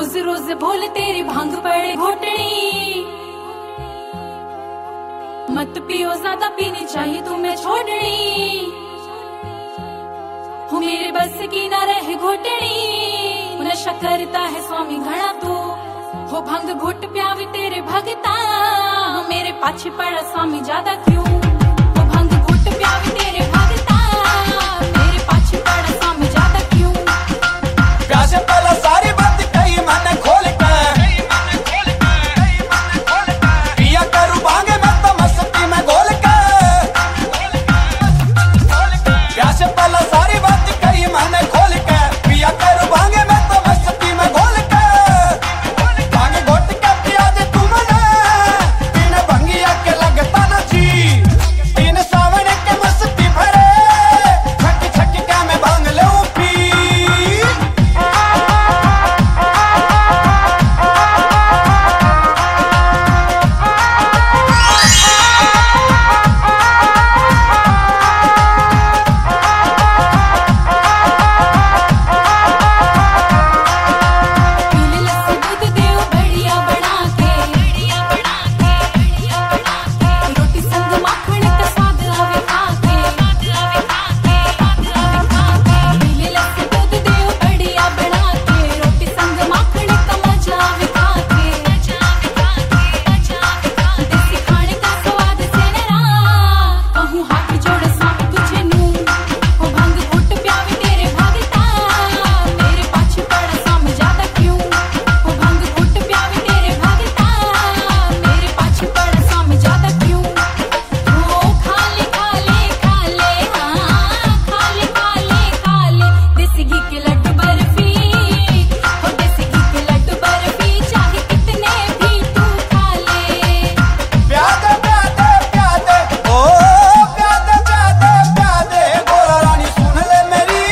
रोज रोज भोले तेरी भांग पड़े घोटनी। मत पियो ज्यादा, पीनी चाहिए तुम्हें छोड़नी। हो मेरे बस की ना रहे घोटनी। नशा करता है स्वामी घड़ा तू, हो भंग घुट प्यावे तेरे भगता। मेरे पाछे पड़ा स्वामी ज्यादा क्यों, हो भंग घुट प्यावे तेरे भगता। मेरे पाछे पड़ा स्वामी ज्यादा क्यों। प्यासे पहला सारी बात कही मैंने खोल के, पिया करूं भांगे मैं तो मस्ती में घोल के। प्यासे पहला सारी बात कही मैंने खोल के, पिया करूं भांगे मैं तो मस्ती में घोल के। भांगे घोट के पिया दे तू मने, तीन भंगिया के लगता ना जी। तीन सावन के मस्ती भरे, छक छक के मैं भांग लूं पी। पीले लस्सी दूध देओ बढ़िया बना के, रोटी संग माखन का स्वाद आवे खा के। पीले लस्सी दूध देओ बढ़िया बना के, रोटी संग माखन का मजा आवे खा के। देसी खाने का स्वाद से नरा, कहूँ हाथ जोड़ स्वामी तुझे नू। हो भंग घुट प्यावे तेरे भगता, मेरे पाछे पड़ा स्वामी ज्यादा क्यों। हो भंग घुट प्यावे तेरे भगता, मेरे पाछे पड़ा स्वामी ज्यादा क्यों। हो खाले खाले खाले, हाँ खाले खाले खाले, देसी घी के लड्डू बर्फी। हो देसी घी के लड्डू बर्फी, चाहे कितने भी तू खा ले। प्यादे प्यादे प्यादे ओ प्यादे प्यादे प्यादे, गोरा रानी सुन ले मेरी,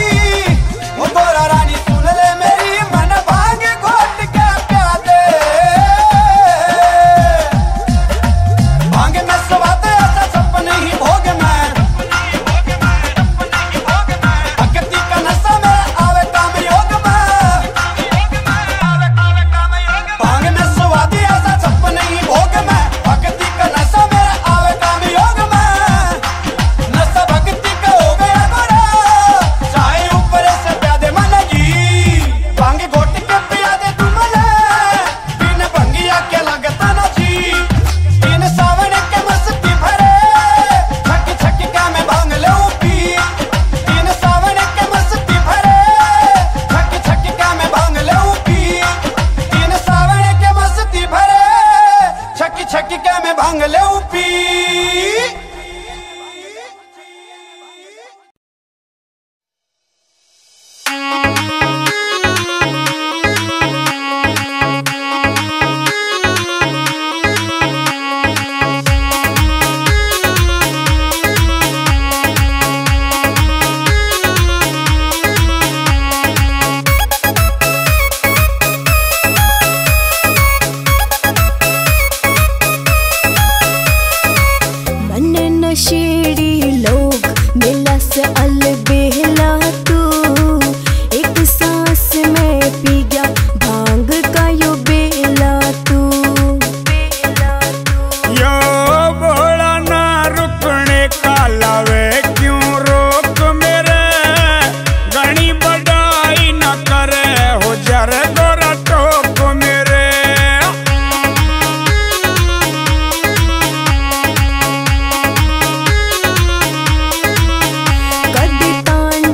ओ गोरा रानी सुन ले मेरी। मन भांग घोट के प्यादे, भांग में स्वाद ऐसा सपने ही भोग में। भक्ति का नशा में आवे काम योग में। भांग में स्वाद ऐसा सपने ही भोग में। भक्ति का नशा में आवे काम योग में। नशा भक्ति का हो गया गोरा, चाहे ऊपर से प्यादे मन जी। भांग घोट के पिया दे तू मने, बिन भंगिया के लगता ना जी। तीन सावन के मस्ती भरे, छक छक के मैं भांग लूं पी। तीन सावन के मस्ती भरे, छक छक के मैं भांग लूं पी। तीन सावन के मस्ती भरे, छक छक के मैं भांग लूं पी। मन नशेड़ी लोग मिला से अलबेला तू, एक सांस में पी गया भांग का यो बेला तू। यो भोला ना रुकने का लावे क्यों रोक मेरे। घनी बड़ाई न करे हो जरे गोरा टोक मेरे। कदी तांडव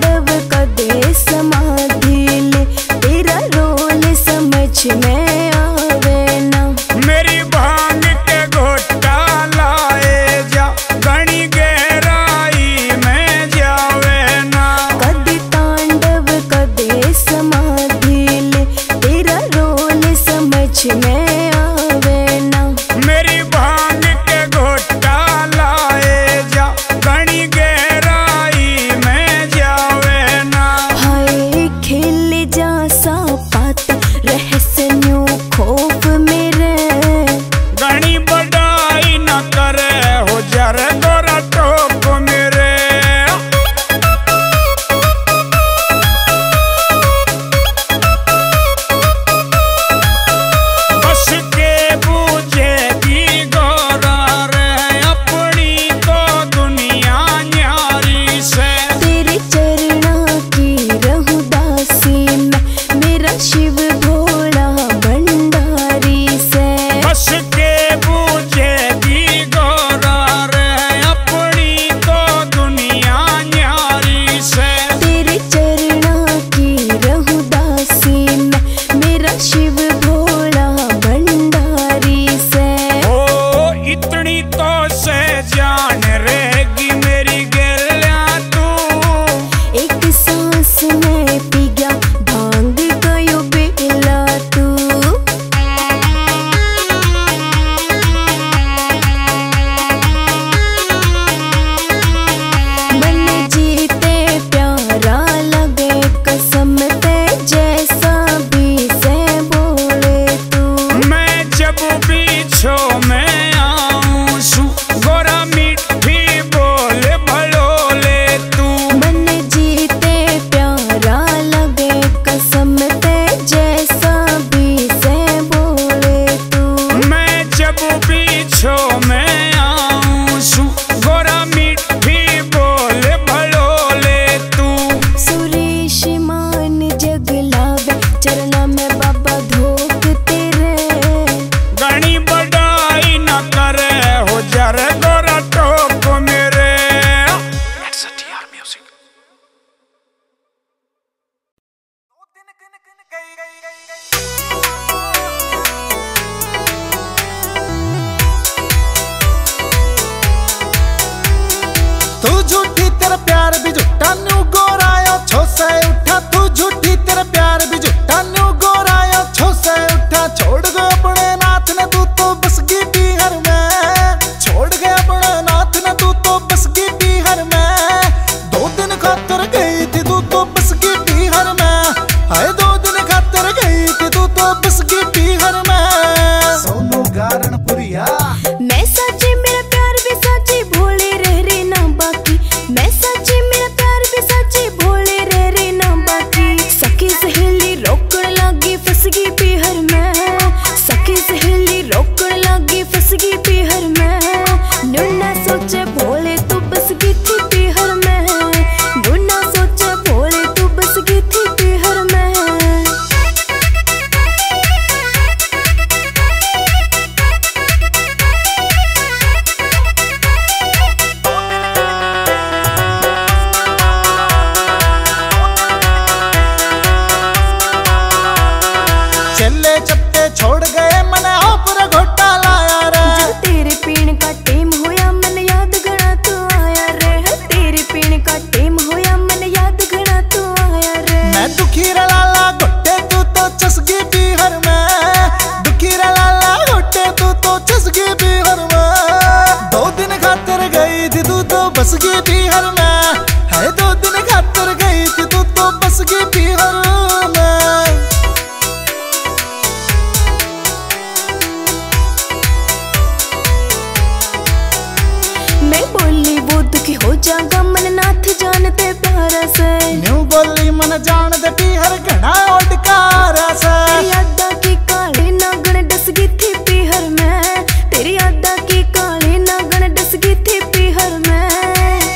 प्यारा से न्यू बोली मन जान दे पीहर घड़ा ओडकारा से तेरी अड्डा की काली नागण डस गई थी पीहर में तेरी अड्डा की काली नागण डस गई थी पीहर में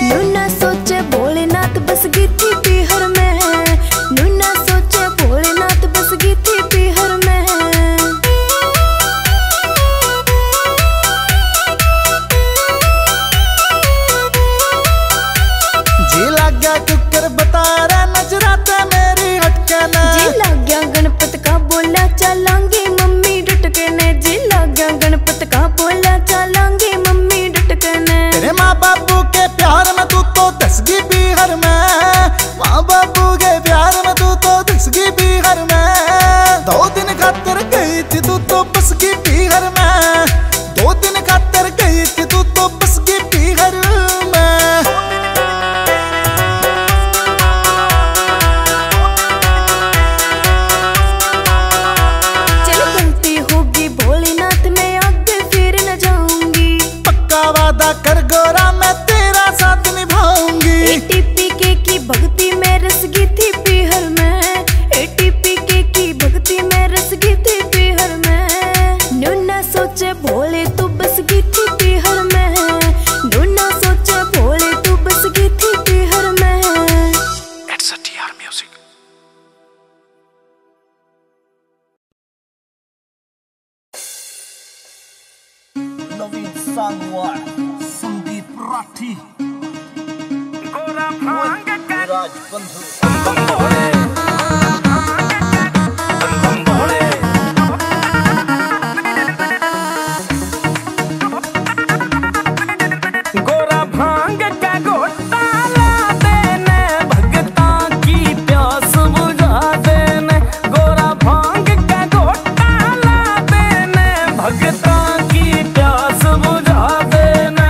नूना सोचे भोलेनाथ बस गई थी पीहर में नूना सोचे भोलेनाथ बस गई थी पीहर में जी लग गया कुकर बता रहा नजराते मेरी हटके ने जी लग गया गणपत का बोला चलांगे मम्मी डटके ने जी लग गया गणपत का बोला चलांगे मम्मी डटके ने तेरे माँ बापू के प्यार में तू तो दसगी पीहर में माँ बापू के प्यार में तू तो दसगी पीहर में 2 दिन खातर गई थी तू तो बसगी पीहर में 2 दिन खातर गई थी तू तो बसगी पीहर में चल गलती होगी भोलेनाथ में आगे फिर न जाऊंगी पक्का वादा कर गोरा मैं तेरा साथ निभाऊंगी एटीपीके की भक्ति में रस गई थी पीहर में एटीपीके की भक्ति में रस गई थी पीहर में नूना सोचे भोले तू बस गई थी पीहर में नूना सोचे भोले तू बस गई थी पीहर में It's a TR Music. नवीन सांगवान संदीप राठी राजबंधु गोरा भांग का घोटाला देने भगता की प्यास बुझा देने गोरा भांग का घोटाला देने भगता की प्यास बुझा देने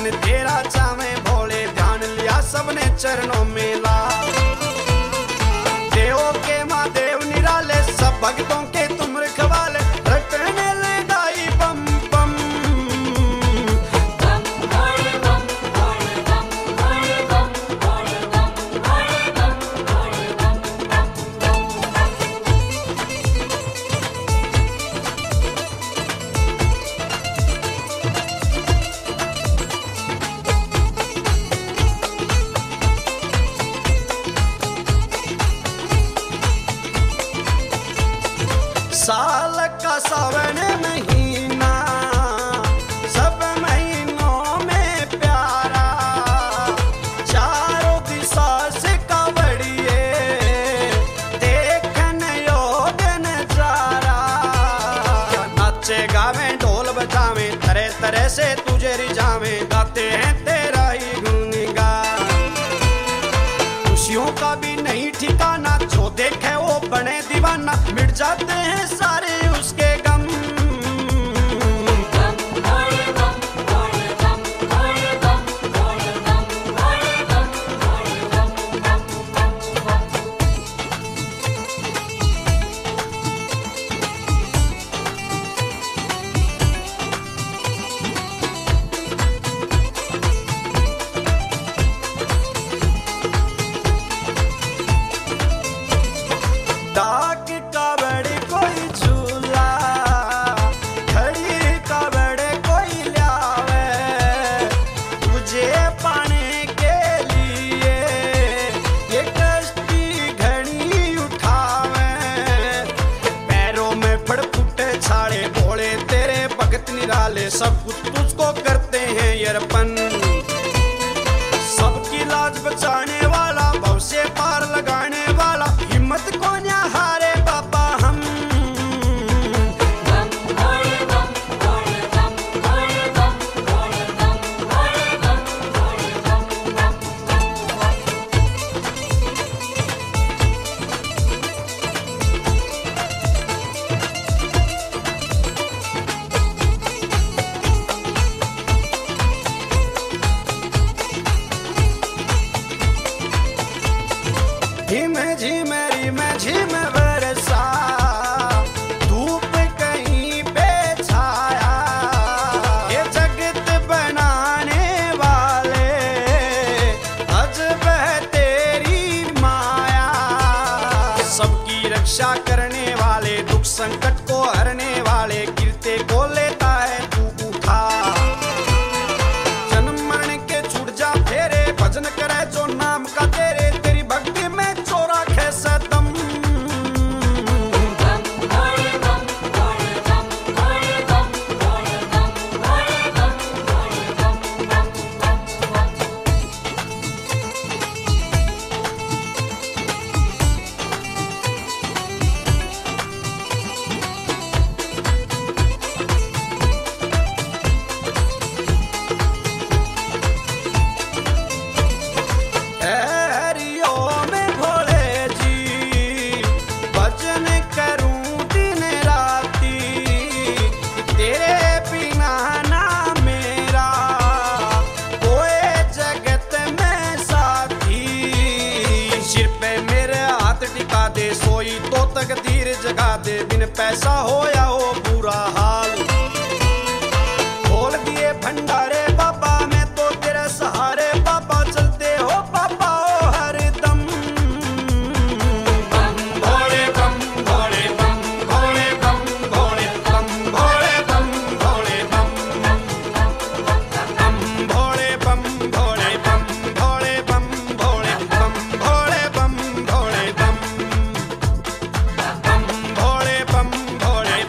मन तेरा चावे भोले, ध्यान लिया सबने चरणों में ला। देवों के महादेव निराले, सब भक्तों के तुम रखवाले, रटने लगाई बम बम। साल का सावन महीना, सब महीनों में प्यारा, चारों दिशा से कावड़िए देखने योग्य नजारा। नाचे गावे ढोल बजावे, तरह तरह से तुझे रिझावे, गाते हैं तेरा ही गुनगान। खुशियों का भी नहीं ठिकाना, जो देखे वो बने दीवाना, मिट जाते हैं सारे उसके गम। डाक कावड़ कोई झूला, खड़ी कावड़ कोई ल्यावे, तुझे पाने के लिए ये कश्ती घड़ी उठावे। पैरों में फड़फुटे छाड़े भोले तेरे भगत निराले, सब कुछ तुझको करते हैं यरपन। सबकी लाज बचाने वाला, भव से पार लगाने वाला, हिम्मत को न हारे बाबा हम। झिम झिम रिम झिम बरसा, धूप कहीं पे छाया, ये जगत बनाने वाले अजब है तेरी माया। सबकी रक्षा करने वाले, दुख संकट को हरने वाले, गिरते को लेता है तू उठा। जन्म मरण के छूट जा फेरे, भजन करे जो नाम का तेरे, तेरी भक्ति में चोरा कैसा दम। सोई तो तकदीर जगा दे, बिन पैसा हो या हो बुरा हाल। खोल दिए भंडारे बाबा, मैं तो तेरे सहारे बाबा, चलते हो बाबा ओ हरदम। बम भोले बम भोले बम भोले बम भोले बम भोले बम भोले बम भोले बम भोले बम भोले बम भोले बम भोले बम भोले बम भोले बम भोले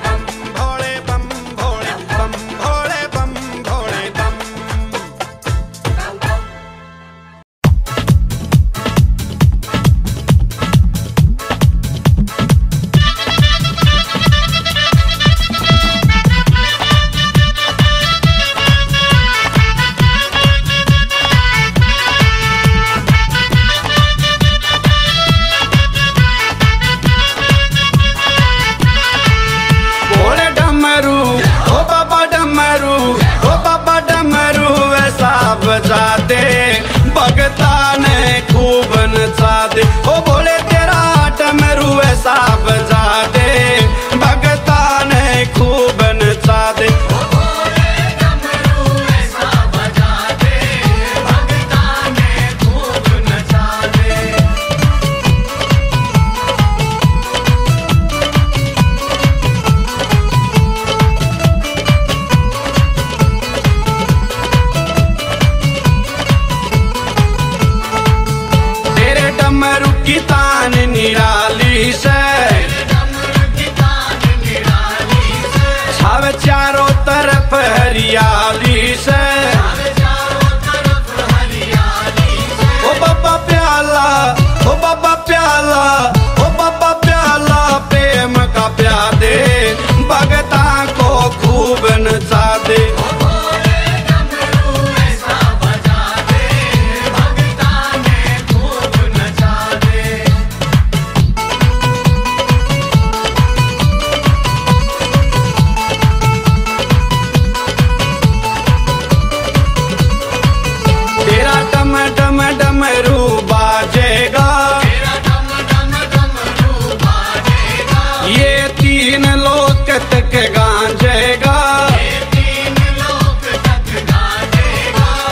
तीन लोक तक गांजेगा,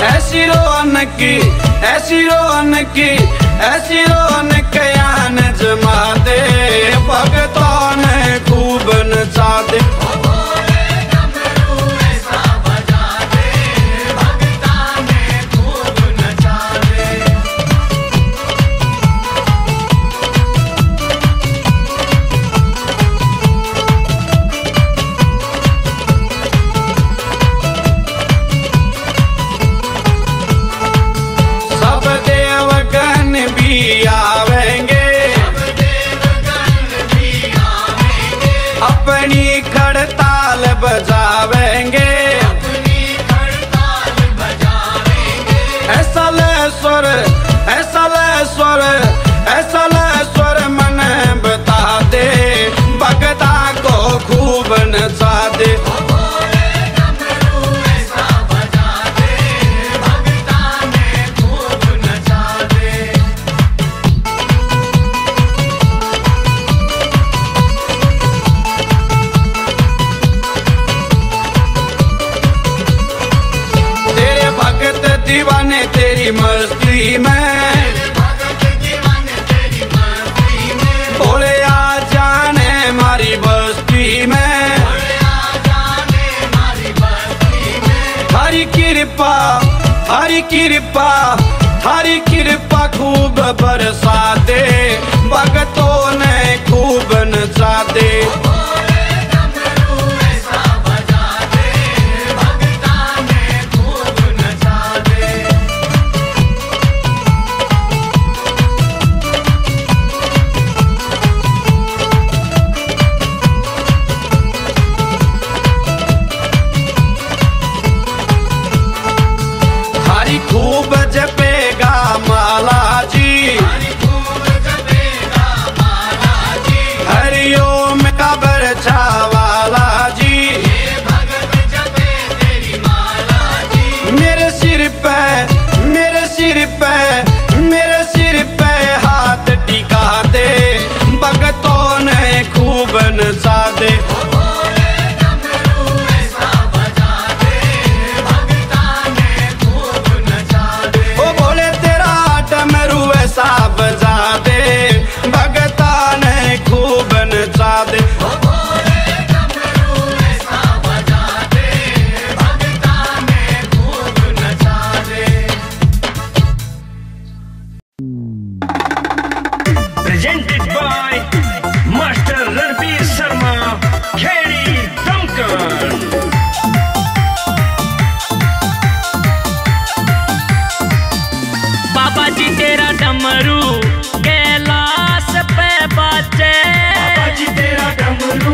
ऐसी रौनक, ऐसी रौनक, ऐसी रौनक यान जमा दे, भगतों ने खूब नचा दे। अपनी खड़ताल बजावेंगे, ऐसा ले स्वर, ऐसा ले स्वर, ऐसा ले स्वर मन बता दे, भगता को खूब नचा दे। दीवाने तेरी मस्ती में, बोले आ जाने मारी बस्ती में, हरी कृपा, हरी कृपा, हरी कृपा खूब बरसा दे, भगतों ने खूब नचा दे। खूब जपेगा माला जी, हरिओम का बरछा वाला जी, मेरे सिर पे, मेरे सिर पे, मेरे सिर पे हाथ टिका दे, भगतों ने खूब नचा दे। बजा दे, भगता ने खूब नचा दे। Presented by Master Ranbir Sharma, Kheri Damkan। बाबा जी तेरा डमरू कैलाश पे बाजे, बाबा जी तेरा डमरू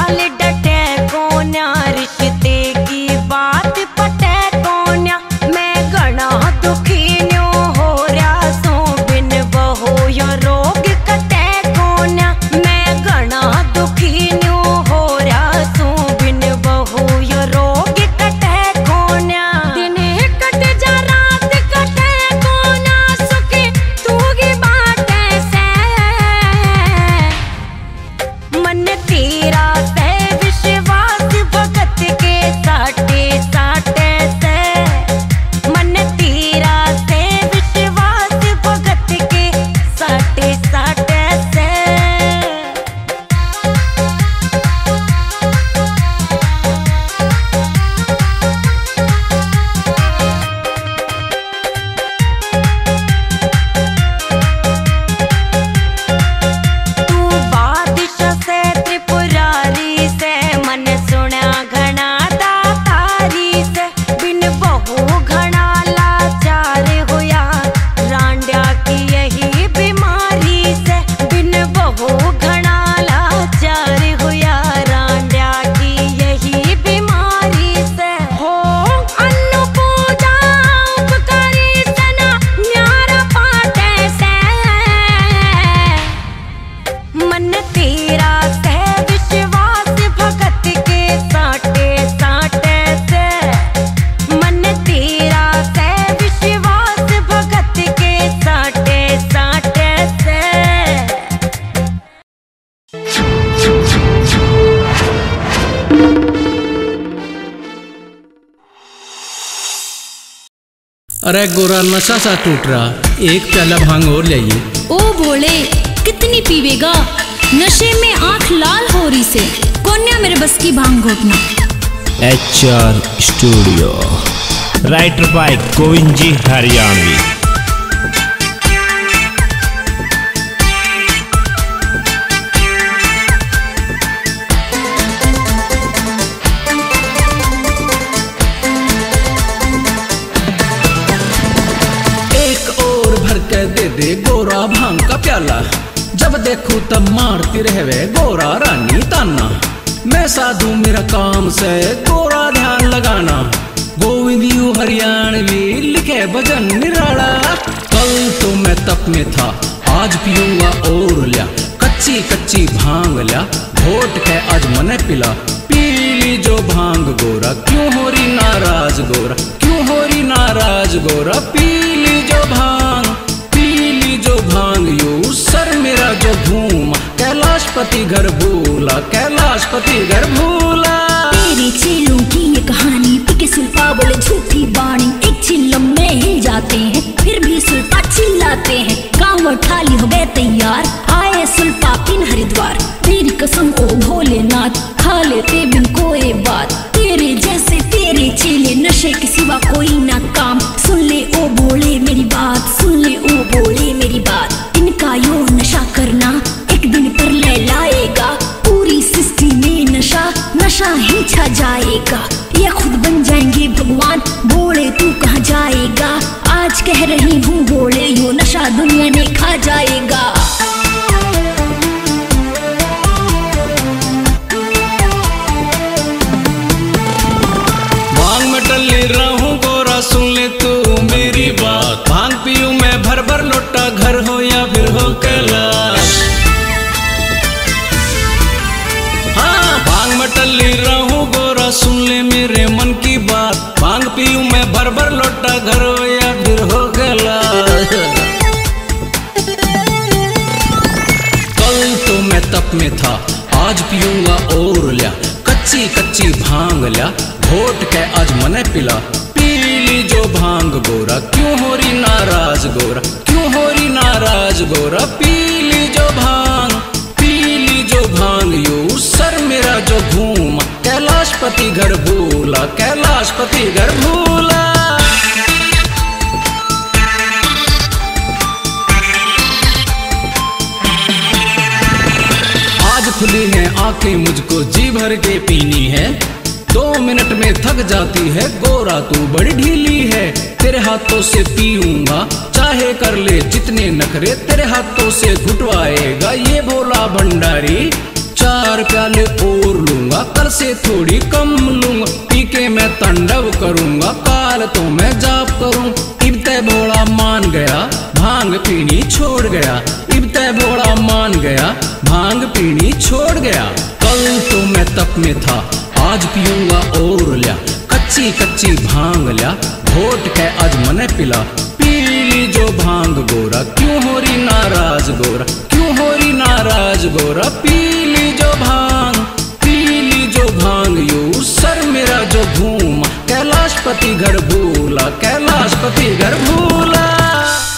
हाल डटे कोन्या रिश्ते की बात पटे कोन्या मैं घना दुखी न्यो हो रहा सो बिन बहो यो रोग कटे कोन्या मैं घना दुखी न्यो हो रहा सो बिन बहो यो रोग कटे कोन्या दिन कट जा रात कटे कोन्या सुखी तूगी बाटे से मन तेरा से विश्वास भगत के साटे साटे से मन तेरा से विश्वास भगत के साटे साटे से तू बादशाह से त्रिपुरारी से मन सुना घना दातारी से बिन बहु घना लाचार होया रांड्या की यही बीमारी से बिन बहु घना लाचार होया रांड्या की यही बीमारी से हो अन्नु पूजा उपकारी सना न्यारा पाटे से मन तेरा से विश्वास भगत के साटे साटे से मन तेरा से विश्वास भगत के साटे साटे से अरे गोरा नशा सा टूट रहा, एक प्याला भांग और लाइए। ओ भोले कितनी पीवेगा, नशे में आंख लाल हो रही से कोन्या मेरे बस की भांग घोटना। HR studio, writer by Govind ji Haryanvi. एक और भर के दे दे गोरा भांग का प्याला, जब देखूं तब मारती रहवे गोरा रानी ताना। मैं साधु मेरा काम से गोरा ध्यान लगाना, गोविंद यू हरियाणवी लिखे भजन निराला। कल तो मैं तप में था, आज पीऊंगा और लिया, कच्ची कच्ची भांग लिया, घोट के आज मने पिला। पीली जो भांग गोरा, क्यों हो रही नाराज गोरा, क्यों हो रही नाराज गोरा। पीली जो भांग, पीली जो भांग यू सर मेरा जो घूमा, कैलाशपति घर भूला, कैलाशपति घर भूला। तेरे चेलों की ये कहानी पिके सुल्पा बोले झूठी बाणी, एक चिल्लम में हिल जाते हैं फिर भी सुल्पा चिल्लाते हैं। गाँव ठाली हो गए तैयार, आए सुल्पा पिन हरिद्वार। तेरी कसम ओ भोलेनाथ, खा लेते बिन कोई बात, तेरे जैसे तेरे चेले नशे के सिवा कोई ना काम। सुन ले ओ भोले मेरी बात, सुन ले ओ भोले मेरी बात। इनका यो नशा करना एक दिन पर ले लाएगा, पूरी सृष्टि में नशा नशा ही छा जाएगा। ये खुद बन जाएंगे भगवान, बोले तू कहाँ जाएगा। आज कह रही हूँ बोले यो नशा दुनिया ने खा जाएगा। भांग में टल्ली रहूं गोरा, सुन ले तू मेरी बात। भांग पीऊं मैं भर भर लोटा, घर हो या फिर हो कैलाश। हाँ भांग में टल्ली रहूं गोरा, सुन ले मेरे मन की बात। भांग पीऊं मैं भर भर लोटा, घर हो या फिर हो कैलाश। कल तो मैं तप में था, आज पीऊंगा और लिया, कच्ची कच्ची भांग लिया, घोट के आज मने पिला। पीली जो भांग गोरा, क्यों हो रही नाराज गोरा, क्यों हो रही नाराज गोरा। पीली जो भांग, पीली जो भांग यू सर मेरा जो घूमा, कैलाशपति घर भूला, कैलाशपति घर भूला। आज खुली है आंखें मुझको जी भर के पीनी है, 2 मिनट में थक जाती है गोरा तू बड़ी ढीली है। तेरे हाथों से पीऊंगा चाहे कर ले जितने नखरे, तेरे हाथों से घुटवाएगा ये भोला भंडारी। 4 प्याले और लूंगा कल से थोड़ी कम लूंगा, पी के मैं तांडव करूंगा, काल तो मैं जाप करूं। इब तय भोला मान गया, भांग पीनी छोड़ गया, इब तय भोला मान गया, भांग पीनी छोड़ गया। कल तो मैं तप में था, आज पीऊंगा और लिया, कच्ची कच्ची भांग लिया, घोट के आज मने पिला। पीली जो भांग गोरा, क्यों हो रही नाराज गोरा, क्यों हो रही नाराज गोरा। पीली जो भांग, पीली जो भांग यू सर मेरा जो घूमा, कैलाशपति घर भूला, कैलाशपति घर भूला।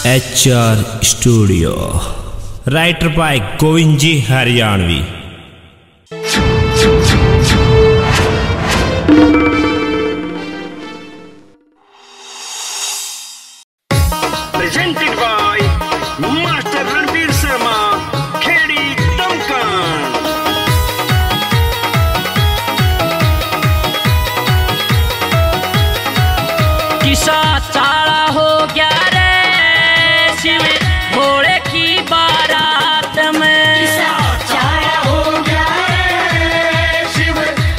HR studio, writer by Govind ji Haryanvi. Presented by Master Ranveer Sharma, Khedi Damkan। किसा चाला हो गया रे शिव भोले की बारात में, किसा चाला हो गया रे शिव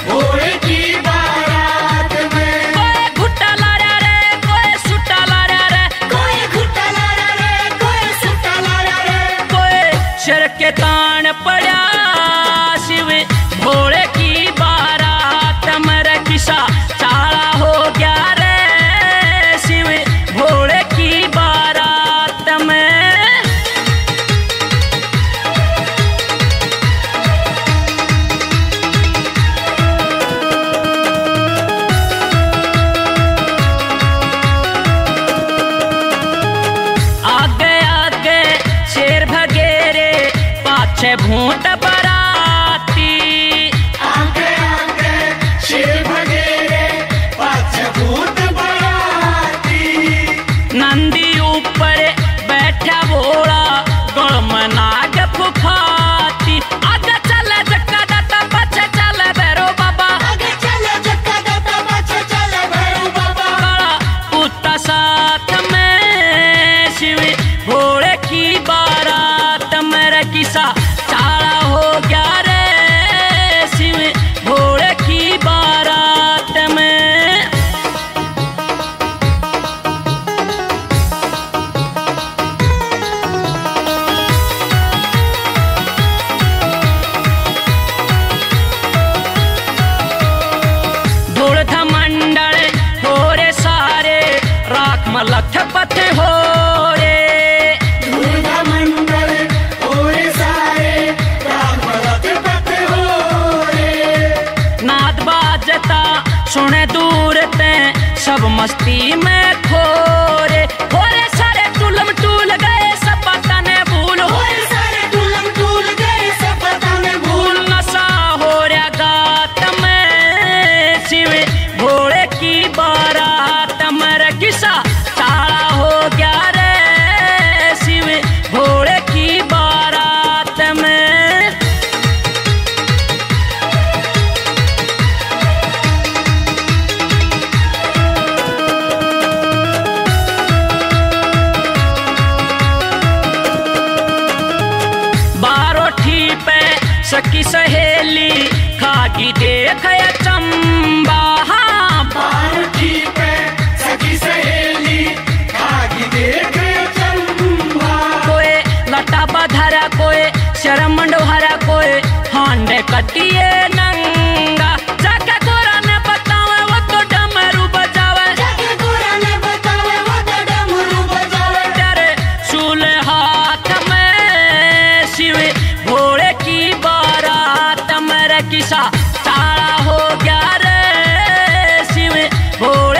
भोले की बारात में। कोई घुट्टा ला रहा रे, कोई सुट्टा ला रहा रे, कोई घुट्टा ला रहा रे, कोई सुट्टा ला रहा रे। कोई शर के तान पड़ा शिव भोले की बारात में रे, किसा चाला हो गया रे शिव भोले की बारात में। आगे आगे शेर भगेरे, पाछे भूत बराती, आगे आगे शेर भगेरे, पाछे भूत बराती। नंदी ऊपर बैठा भोला, गल में नाग फुफाती, आगे चले जक्का दाता, पाछे चले भैरो बाबा, आगे चले जक्का दाता, पाछे चले भैरो बाबा। काला कुत्ता साथ में शिव भोले की बारात में रे, किसा चाला हो गया रे शिव भोले की बारात में। धूल मंडल हो रे सारे, राख मलख पथ हो रे, धूल मंडल हो रे सारे, राख मलख पथ हो रे। नाद बाजता सुने दूर ते, सब मस्ती में खो रे, हो रे सारे टूलम टूल गए, सब पता ने भूल, हो रे सारे टूलम टूल गए, सब पता ने भूल। नशा हो रे गात में शिव भोले की बारात में रे, किसा चाला हो गया रे शिव भोले की बारात में। बारोठी पे सखी सहेली, खागी देख चंबा, हाँ बारोठी पे सखी सहेली, खागी देख चंबा। कोई लटा बधरा, कोई शरम मंडोहरा, कोई हांडे कटिए नंगा, जाके गोरा ने बतावे वो तो डमरू बजावे, जाके गोरा ने बतावे वो तो डमरू बजावे। तेरे शूले हाथ में शिव भोले की बारात में रे, किसा चाला हो गया रे शिव भोले